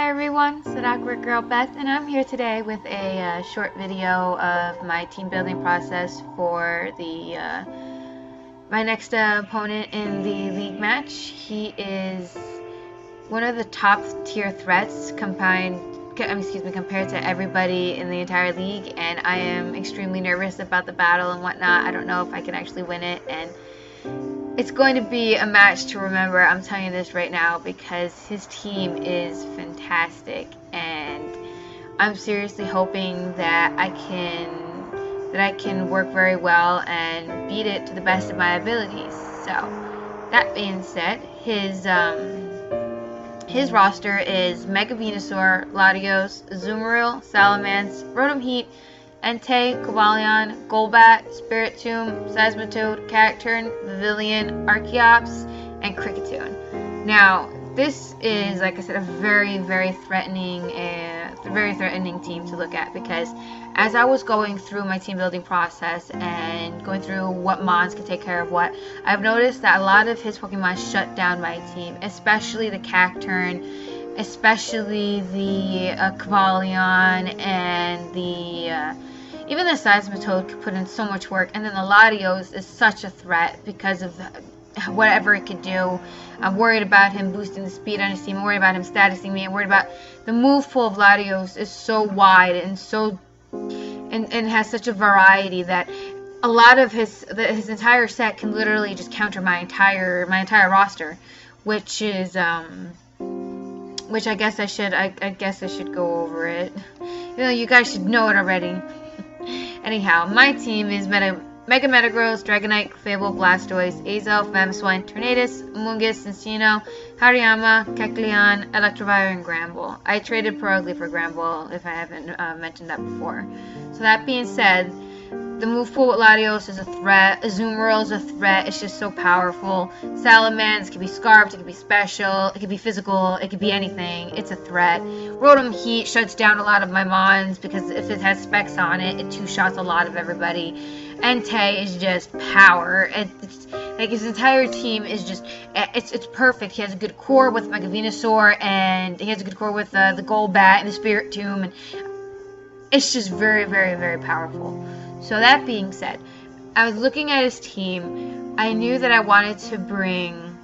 Hi everyone, Zack Girl Beth, and I'm here today with a short video of my team building process for the my next opponent in the league match. He is one of the top tier threats compared to everybody in the entire league, and I am extremely nervous about the battle and whatnot. I don't know if I can actually win it, and it's going to be a match to remember. I'm telling you this right now because his team is fantastic, and I'm seriously hoping that I can work very well and beat it to the best of my abilities. So that being said, his roster is Mega Venusaur, Latios, Azumarill, Salamence, Rotom Heat, Entei, Cobalion, Golbat, Spiritomb, Seismitoad, Cacturn, Vivillon, Archeops, and Kricketune. Now, this is, like I said, a very, very threatening team to look at, because as I was going through my team building process and going through what mons can take care of what, I've noticed that a lot of his Pokemon shut down my team, especially the Cacturn, especially the Cobalion, and even the Seismitoad could put in so much work, and then the Latios is such a threat because of whatever it could do. I'm worried about him boosting the speed on his team. I'm worried about him statusing me. I'm worried about the move pool of Latios is so wide and so and has such a variety that a lot of his entire set can literally just counter my entire roster, which is which I guess I should go over it. You guys should know it already. Anyhow, my team is Mega Metagross, Dragonite, Fable, Blastoise, Azelf, Mamoswine, Tornadus, Amoonguss, Cinccino, Hariyama, Kecleon, Electivire, and Granbull. I traded Perugly for Granbull, if I haven't mentioned that before. So that being said, the move pool with Latios is a threat. Azumarill is a threat. It's just so powerful. Salamence can be Scarfed, it can be special, it can be physical, it could be anything. It's a threat. Rotom Heat shuts down a lot of my mons because if it has specs on it, it two-shots a lot of everybody. Entei is just power. It's like his entire team is just it's perfect. He has a good core with Mega Venusaur, and he has a good core with the Golbat and the Spiritomb, and it's just very, very, very powerful. So that being said, I was looking at his team. I knew that I wanted to bring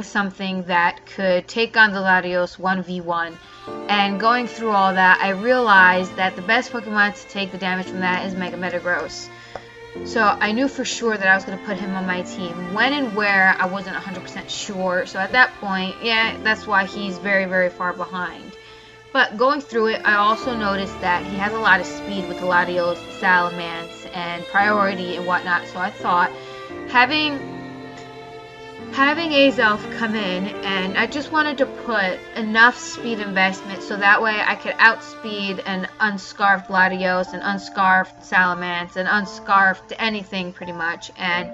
something that could take on the Latios 1v1. And going through all that, I realized that the best Pokemon to take the damage from that is Mega Metagross. So I knew for sure that I was going to put him on my team. When and where, I wasn't 100% sure. So at that point, yeah, that's why he's very, very far behind. But going through it, I also noticed that he has a lot of speed with the Latios, Salamence, and priority and whatnot. So I thought having Azelf come in, and I just wanted to put enough speed investment so that way I could outspeed an unscarfed Latios, an unscarfed Salamence, an unscarfed anything pretty much. And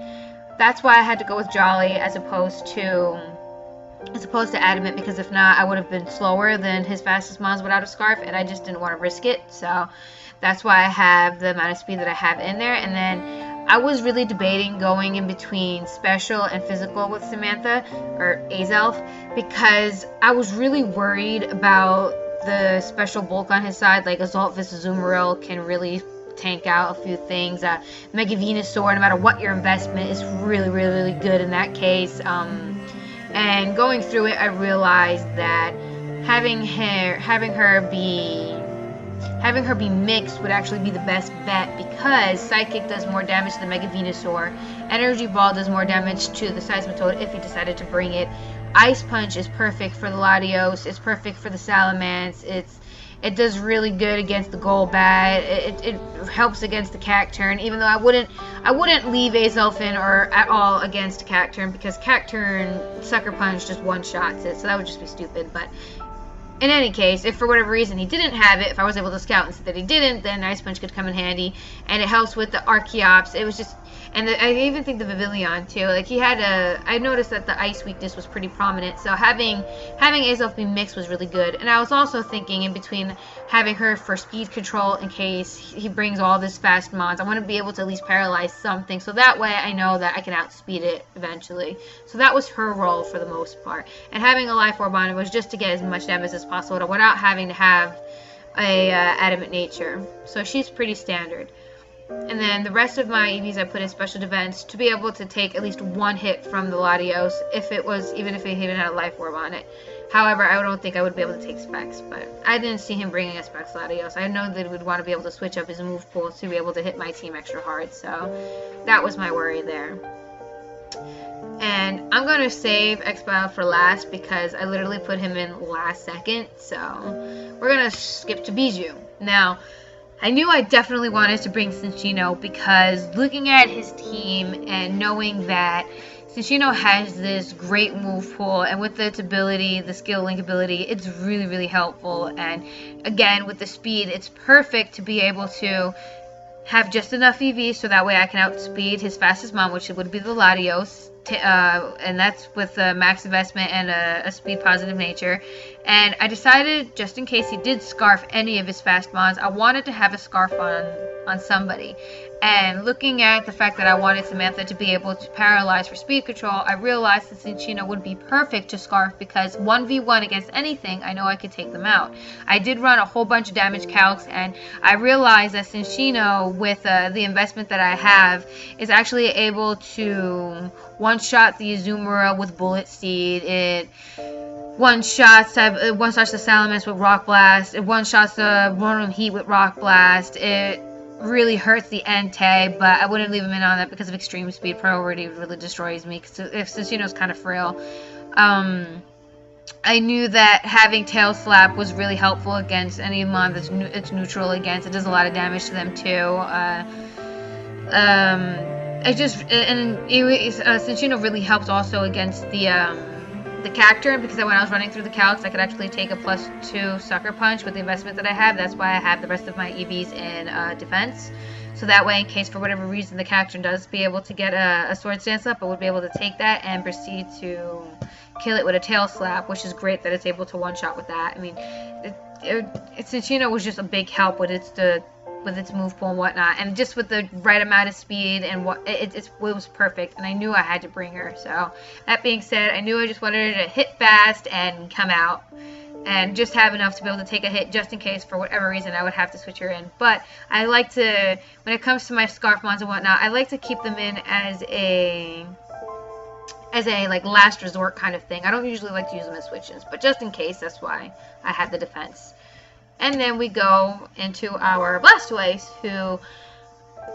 that's why I had to go with Jolly as opposed to Adamant, because if not, I would have been slower than his fastest mons without a Scarf, and I just didn't want to risk it. So that's why I have the amount of speed that I have in there. And then I was really debating going in between special and physical with Samantha, or Azelf, because I was really worried about the special bulk on his side. Like Assault vs. Azumarill can really tank out a few things. Mega Venusaur, no matter what your investment, is really, really, really good in that case. And going through it, I realized that having her be mixed would actually be the best bet, because Psychic does more damage to the Mega Venusaur, Energy Ball does more damage to the Seismitoad if he decided to bring it, Ice Punch is perfect for the Latios, it's perfect for the Salamence, it does really good against the Golbat, it helps against the Cacturn, even though I wouldn't leave Azelf in or at all against Cacturn, because Cacturn Sucker Punch just one-shots it, so that would just be stupid. But in any case, if for whatever reason he didn't have it, if I was able to scout and see that he didn't, then Ice Punch could come in handy, and it helps with the Archeops. It was just, And I even think the Pavilion too. Like he had I noticed that the ice weakness was pretty prominent. So having Azelf be mixed was really good. And I was also thinking in between having her for speed control in case he brings all this fast mons. I want to be able to at least paralyze something. So that way I know that I can outspeed it eventually. So that was her role for the most part. And having a life orb on it was just to get as much damage as possible without having to have a adamant nature. So she's pretty standard. And then the rest of my EVs I put in special defense to be able to take at least one hit from the Latios even if it even had a life orb on it. However, I don't think I would be able to take Specs, but I didn't see him bringing a Specs Latios. I know that he would want to be able to switch up his move pool to be able to hit my team extra hard, so that was my worry there. And I'm going to save Expile for last because I literally put him in last second, so we're going to skip to Bijou. Now, I knew I definitely wanted to bring Cinccino because looking at his team and knowing that Cinccino has this great move pool, and with its ability, the skill link ability, it's really, really helpful. And again, with the speed, it's perfect to be able to have just enough EVs so that way I can outspeed his fastest mon, which would be the Latios. And that's with a max investment and a speed positive nature. And I decided, just in case he did scarf any of his fast mons, I wanted to have a scarf on somebody. And looking at the fact that I wanted Samantha to be able to paralyze for speed control, I realized that Cinccino would be perfect to scarf because 1v1 against anything, I know I could take them out. I did run a whole bunch of damage calcs, and I realized that Cinccino, with the investment that I have, is actually able to one-shot the Azumarill with Bullet Seed. It one-shots the Salamence with Rock Blast. It one-shots the Rotom Heat with Rock Blast. It really hurts the Entei, but I wouldn't leave him in on that because of extreme speed priority. Really destroys me if Cinccino's kind of frail. I knew that having Tail Slap was really helpful against any mon that's it's neutral against. It does a lot of damage to them too. Cinccino really helped also against the Cacturne, because when I was running through the calcs, I could actually take a +2 Sucker Punch with the investment that I have. That's why I have the rest of my EVs in defense. So that way, in case for whatever reason the Cacturne does be able to get a Sword Stance up, I would be able to take that and proceed to kill it with a Tail Slap, which is great that it's able to one-shot with that. I mean, Cinccino was just a big help with its move pool and whatnot, and just with the right amount of speed, and it was perfect, and I knew I had to bring her. So that being said, I knew I just wanted her to hit fast and come out and just have enough to be able to take a hit just in case for whatever reason I would have to switch her in. But I like to, when it comes to my Scarf Mons and whatnot, I like to keep them in as a like last resort kind of thing. I don't usually like to use them as switches, but just in case, that's why I had the defense. And then we go into our Blastoise, who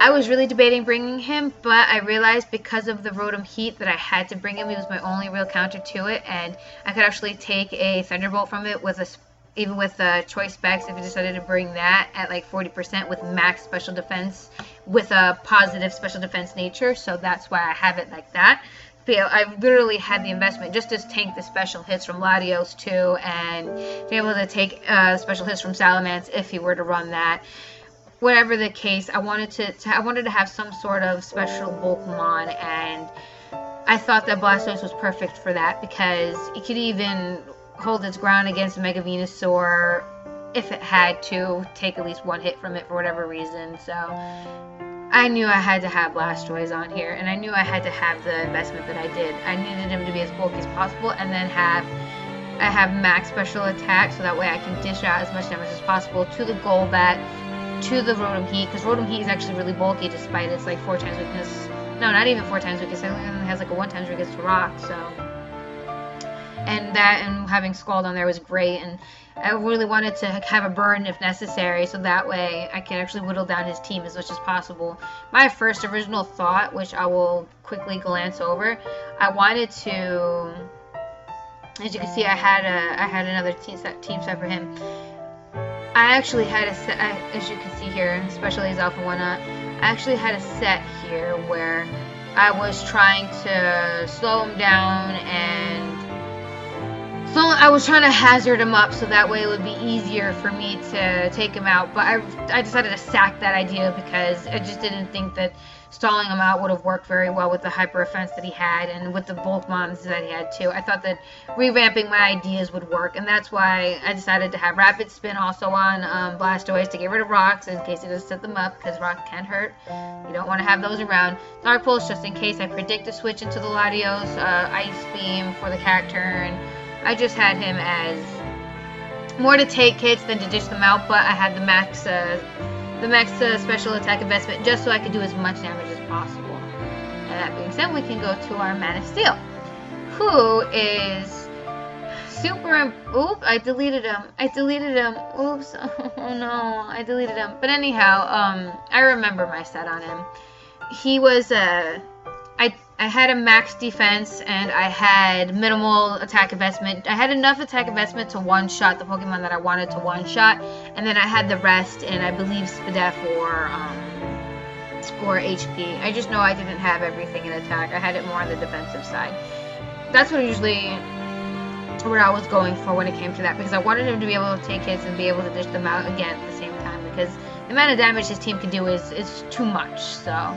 I was really debating bringing him, but I realized because of the Rotom Heat that I had to bring him. He was my only real counter to it, and I could actually take a Thunderbolt from it with even with choice specs if I decided to bring that at like 40% with max special defense with a positive special defense nature. So that's why I have it like that. I literally had the investment just to tank the special hits from Latios too, and be able to take special hits from Salamence if he were to run that. Whatever the case, I wanted to have some sort of special bulk mon, and I thought that Blastoise was perfect for that because it could even hold its ground against Mega Venusaur if it had to take at least one hit from it for whatever reason. So I knew I had to have Blastoise on here, and I knew I had to have the investment that I did. I needed him to be as bulky as possible, and then I have max special attack, so that way I can dish out as much damage as possible to the Golbat, to the Rotom Heat, because Rotom Heat is actually really bulky despite its like 4 times weakness. No, not even 4 times weakness. It only has like a 1 times weakness to Rock, so. And having Scald on there was great, and I really wanted to have a burn if necessary, so that way I can actually whittle down his team as much as possible. My first original thought, which I will quickly glance over, I wanted to, as you can see, I had another team set for him. I actually had a set, as you can see here, especially his alpha whatnot, I actually had a set here where I was trying to slow him down, and I was trying to hazard him up so that way it would be easier for me to take him out. But I decided to sack that idea because I just didn't think that stalling him out would have worked very well with the hyper offense that he had and with the bulk mons that he had too. I thought that revamping my ideas would work, and that's why I decided to have Rapid Spin also on Blastoise to get rid of rocks in case it does set them up, because rock can hurt. You don't want to have those around. Dark Pulse just in case I predict a switch into the Latios. Ice Beam for the Cacturne. I just had him as more to take hits than to dish them out, but I had the max special attack investment just so I could do as much damage as possible. And that being said, we can go to our Man of Steel, who is super. Oop! I deleted him. Oops! Oh no! I deleted him. But anyhow, I remember my set on him. He was I had a max defense and I had minimal attack investment. I had enough attack investment to one-shot the Pokemon that I wanted to one-shot, and then I had the rest in, I believe, Spadef or HP. I just know I didn't have everything in attack. I had it more on the defensive side. That's what I was going for when it came to that, because I wanted him to be able to take hits and be able to dish them out again at the same time, because the amount of damage his team can do is too much. So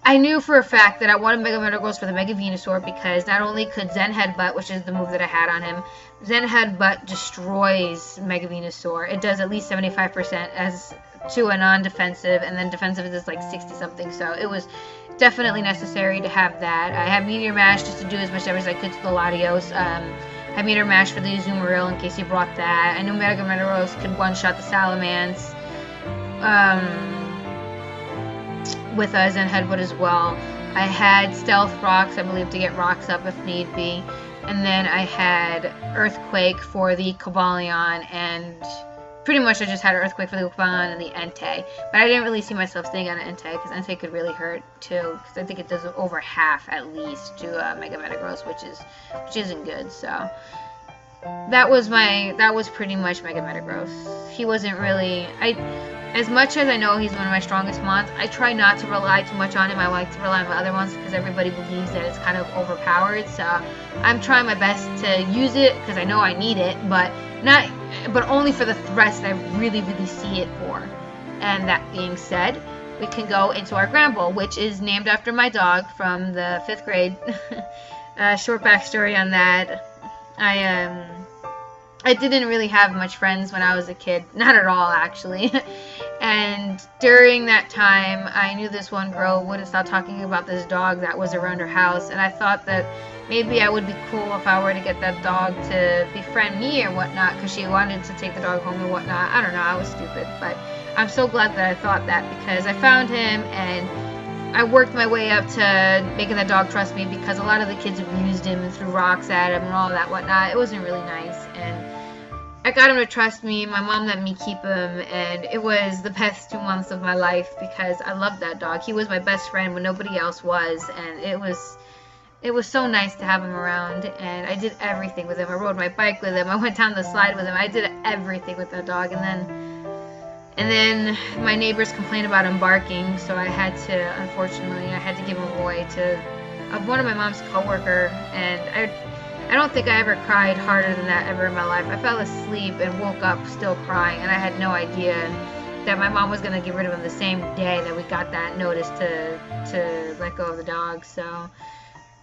I knew for a fact that I wanted Mega Metagross for the Mega Venusaur, because not only could Zen Headbutt, which is the move that I had on him, Zen Headbutt destroys Mega Venusaur. It does at least 75% as to a non-defensive, and then defensive is like 60-something, so it was definitely necessary to have that. I had Meteor Mash just to do as much damage as I could to the Latios. I had Meteor Mash for the Azumarill in case he brought that. I knew Mega Metagross could one-shot the Salamence. With Zen Headbutt as well. I had Stealth Rocks, I believe, to get rocks up if need be. And then I had Earthquake for the Cobalion, and pretty much I just had Earthquake for the Cobalion and the Entei. But I didn't really see myself staying on an Entei, because Entei could really hurt too, because I think it does over half at least to Mega Metagross, which isn't good. So that was pretty much Mega Metagross. He wasn't really, as much as I know he's one of my strongest mons, I try not to rely too much on him. I like to rely on my other ones because everybody believes that it's kind of overpowered. So I'm trying my best to use it because I know I need it, but only for the threats that I really, really see it for. And that being said, we can go into our Granbull, which is named after my dog from the 5th grade. Short backstory on that. I didn't really have much friends when I was a kid. Not at all, actually. And during that time, I knew this one girl wouldn't stop talking about this dog that was around her house. And I thought that maybe I would be cool if I were to get that dog to befriend me or whatnot, because she wanted to take the dog home and whatnot. I don't know, I was stupid. But I'm so glad that I thought that, because I found him and I worked my way up to making the dog trust me, because a lot of the kids abused him and threw rocks at him and all that whatnot. It wasn't really nice, and I got him to trust me. My mom let me keep him, and it was the best 2 months of my life because I loved that dog. He was my best friend when nobody else was, and it was so nice to have him around, and I did everything with him. I rode my bike with him. I went down the slide with him. I did everything with that dog, and then my neighbors complained about him barking, so I had to, unfortunately, give him away to one of my mom's coworker, and I don't think I ever cried harder than that ever in my life. I fell asleep and woke up still crying, and I had no idea that my mom was going to get rid of him the same day that we got that notice to let go of the dog. So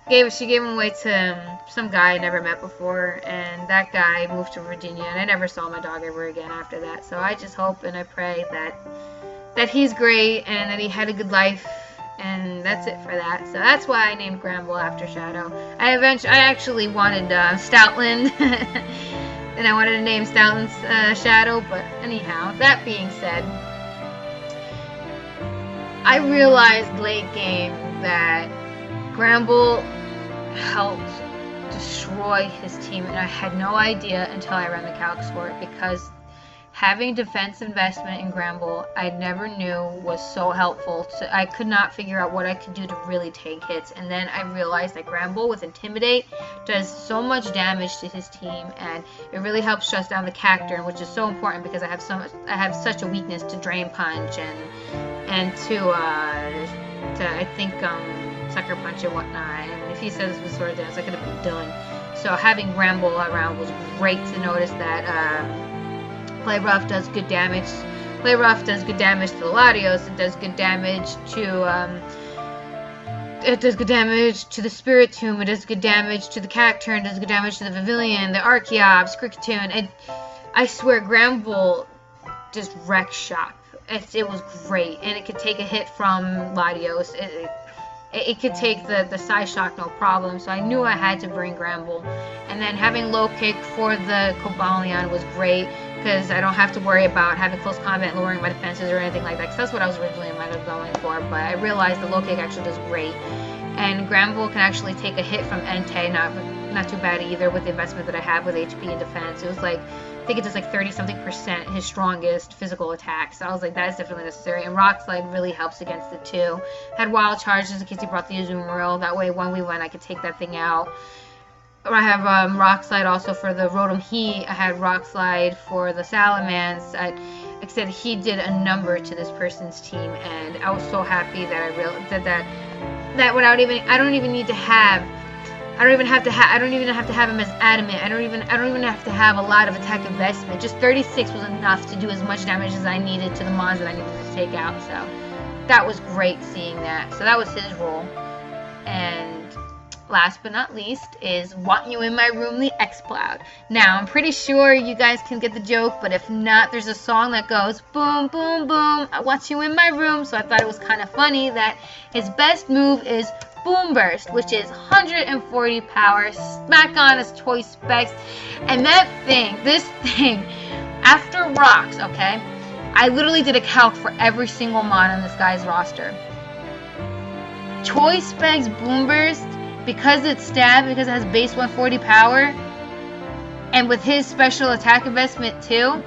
she gave him away to some guy I never met before, and that guy moved to Virginia, and I never saw my dog ever again after that. So I just hope and I pray that he's great and that he had a good life. And that's it for that. So that's why I named Granbull after Shadow. I actually wanted Stoutland, and I wanted to name Stoutland's Shadow. But anyhow, that being said, I realized late game that Granbull helped destroy his team, and I had no idea until I ran the calcs for it, because having defense investment in Granbull, I never knew was so helpful. I could not figure out what I could do to really take hits, and then I realized that Granbull with Intimidate does so much damage to his team, and it really helps shut down the Cacturne, which is so important because I have such a weakness to Drain Punch and to I think Sucker Punch and whatnot. And if he says it was Sword Dance, I could have been done. So having Granbull around was great to notice that. Play Rough does good damage Play Rough does good damage to the Latios. It does good damage to the Spirit Tomb. It does good damage to the Cacturn. It does good damage to the Pavilion, the Archeops, Kutztown. And I swear, Granbull just wrecked shop. It was great, and it could take a hit from Latios. It could take the side shock no problem. So I knew I had to bring Granbull, and then having low kick for the Cobalion was great because I don't have to worry about having close combat, lowering my defenses or anything like that. Because that's what I was originally going for, but I realized the low kick actually does great, and Granbull can actually take a hit from Entei, not too bad either with the investment that I have with HP and defense. It was like, I think it does like 30-something% his strongest physical attack. So I was like, that is definitely necessary. And Rock Slide really helps against it too. Had Wild Charge just in case he brought the Azumarill. That way when we went, I could take that thing out. I have Rock Slide also for the Rotom Heat. I had Rock Slide for the Salamence. Like I said, he did a number to this person's team, and I was so happy that I realized that without even, I don't even have to have him as adamant. I don't even have to have a lot of attack investment. Just 36 was enough to do as much damage as I needed to the mons that I needed to take out. So that was great seeing that. So that was his role. And last but not least is Want You in My Room, the X-Cloud. Now, I'm pretty sure you guys can get the joke, but if not, there's a song that goes, boom, boom, boom, I want you in my room. So I thought it was kind of funny that his best move is Boom Burst, which is 140 power, smack on his choice specs, and this thing, after rocks, okay, I literally did a calc for every single mon on this guy's roster. Choice specs Boom Burst, because it's stab, because it has base 140 power, and with his special attack investment too,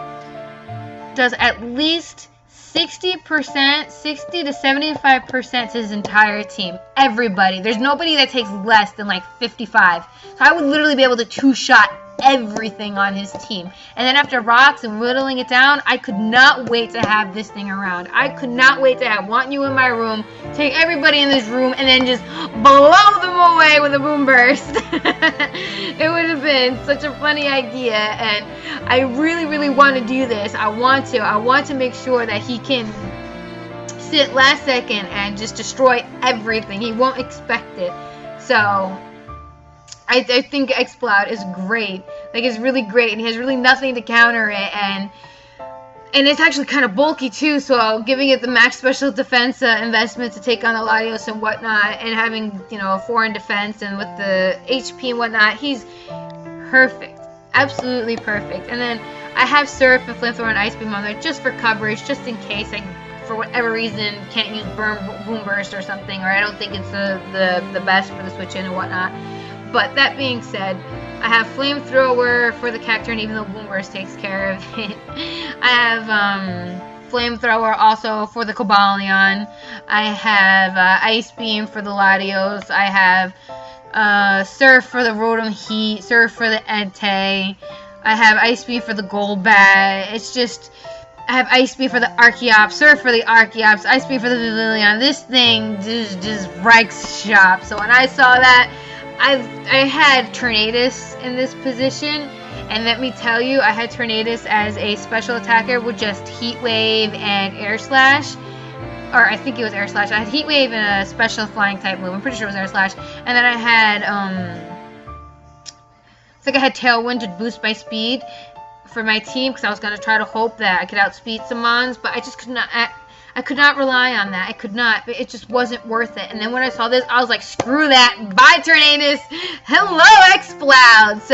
does at least 60%, 60 to 75% to his entire team. Everybody. There's nobody that takes less than like 55. So I would literally be able to two-shot everything on his team. And then after rocks and whittling it down, I could not wait to have this thing around. I could not wait to have Want You in My Room, take everybody in this room, and then just blow them away with a Boom Burst. It would have been such a funny idea, and I really, really want to do this. I want to make sure that he can sit last second and just destroy everything. He won't expect it. So I think X-Cloud is great. Like, it's really great, and he has really nothing to counter it, and it's actually kind of bulky too, so giving it the max special defense investment to take on the Latios and whatnot, and having, you know, 4 in defense, and with the HP and whatnot, he's perfect. Absolutely perfect. And then I have Surf and Flamethrower and Ice Beam on there just for coverage, just in case I, for whatever reason, can't use Boom Burst or something, or I don't think it's the best for the switch in and whatnot. But that being said, I have Flamethrower for the Cacturn, even though Boom Burst takes care of it. I have Flamethrower also for the Cobalion. I have Ice Beam for the Latios. I have Surf for the Rotom Heat. Surf for the Entei. I have Ice Beam for the Golbat. It's just, I have Ice Beam for the Archeops. Surf for the Archeops. Ice Beam for the Pavilion. This thing just wrecks shop. So when I saw that, I had Tornadus in this position, and let me tell you, I had Tornadus as a special attacker with just Heat Wave and Air Slash, or I think it was Air Slash. I had Heat Wave and a special flying type move. I'm pretty sure it was Air Slash, and then I had it's like I had Tailwind to boost my speed for my team because I was gonna try to hope that I could outspeed some mons, but I just could not. I could not rely on that. I could not. It just wasn't worth it. And then when I saw this, I was like, screw that. Bye, Tornadus. Hello, X-Cloud. So,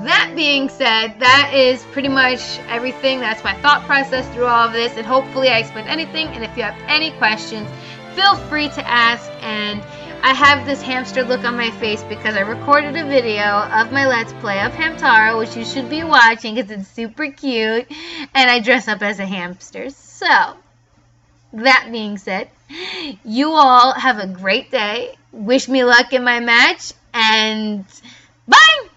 that being said, that is pretty much everything. That's my thought process through all of this. And hopefully I explained anything. And if you have any questions, feel free to ask. And I have this hamster look on my face because I recorded a video of my Let's Play of Hamtaro, which you should be watching because it's super cute. And I dress up as a hamster. So, that being said, you all have a great day. Wish me luck in my match, and bye!